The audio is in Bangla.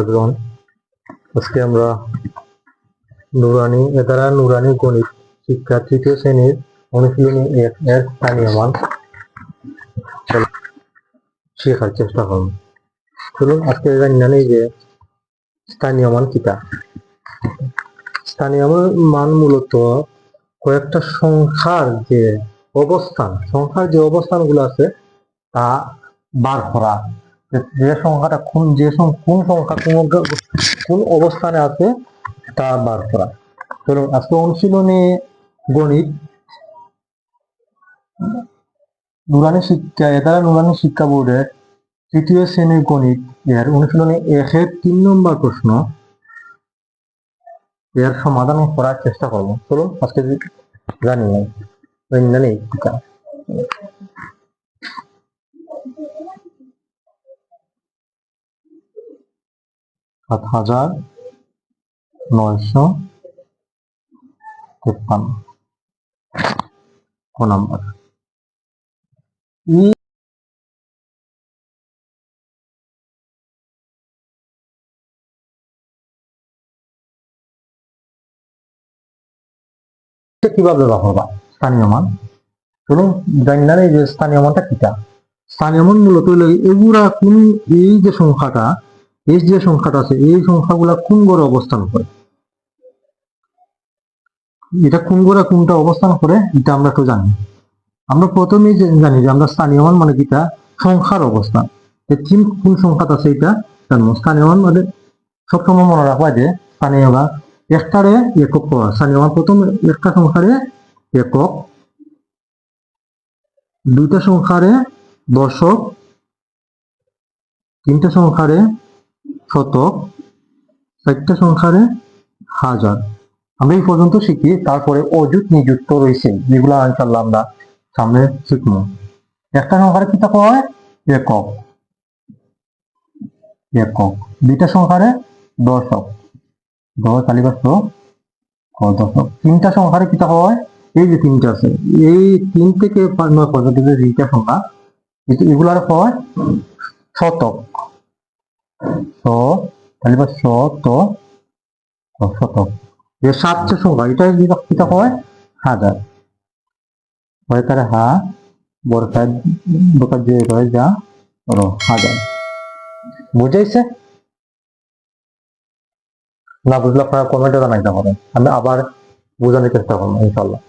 everyone, আজকে আমরা নুরানি গণিত শিক্ষা তৃতীয় শ্রেণীর অনুশীলনী এর স্থানীয় মান শেখার চেষ্টা করব। চলুন আজকে জানি যে স্থানীয় মান কিটা। স্থানীয় মান মূলত কয়েকটা সংখ্যার যে অবস্থানগুলো আছে তা বার করা, যে সংখ্যাটা কোন অবস্থানে আছে তা বার করা। চলুন আজকে অনুশীলনী গণিত নুরানি শিক্ষা বোর্ডের তৃতীয় শ্রেণীর গণিত এর অনুশীলনী 1-এর 3 নম্বর প্রশ্ন এর সমাধান করার চেষ্টা করব। চলুন আজকে জানি টিকা ৭,৯৫৩ ক নাম্বার। কিভাবে ব্যবহার স্থানীয় মান? চলুন জানি যে স্থানীয় মানটা কিটা। স্থানীয় মান মূলত এগুলা কোন এই যে সংখ্যাটা আছে এই সংখ্যাগুলা কোন ঘরে অবস্থান করে, এটা কোন ঘরে কোনটা অবস্থান করে এটা আমরা তো জানি। আমরা প্রথমেই জানি যে আমরা স্থানীয় মান মানে কিটা সংখ্যার অবস্থান, কোন সংখ্যাটা আছে এটা জানবো। স্থানীয় মান মানে সবসময় মনে রাখবা যে স্থানীয় মান একটারে একক পাওয়া। স্থানীয় মান প্রথম একটা সংখ্যারে একক, দুইটা সংখ্যারে দশক, তিনটা সংখ্যারে শতক, চারটা সংখ্যারে হাজার। আমরা এই পর্যন্ত শিখি, তারপরে অযুত নিযুক্ত রয়েছে যেগুলো ইনশাআল্লাহ আমরা সামনে শিখবো। একটা সংখ্যারে কি থাকা হয় একক, দুইটা সংখ্যারে দশক, দশক, তিনটা সংখ্যারে কি থাকা হয় এই যে তিনটা আছে, এই 3 থেকে 9 পর্যন্ত যে দুইটা সংখ্যা এগুলার হয় শতক, শতক। যে 7টা সংখ্যা এটা কি থাকা হয় হাজার, তারে হা বড়কার দোকান যে রয়ে যা হাজার। বুঝাইছে? না বুঝলে আপনারা কমেন্টে জানাইতে পারেন, আমি আবার বোঝানোর চেষ্টা করবো ইনশাল্লাহ।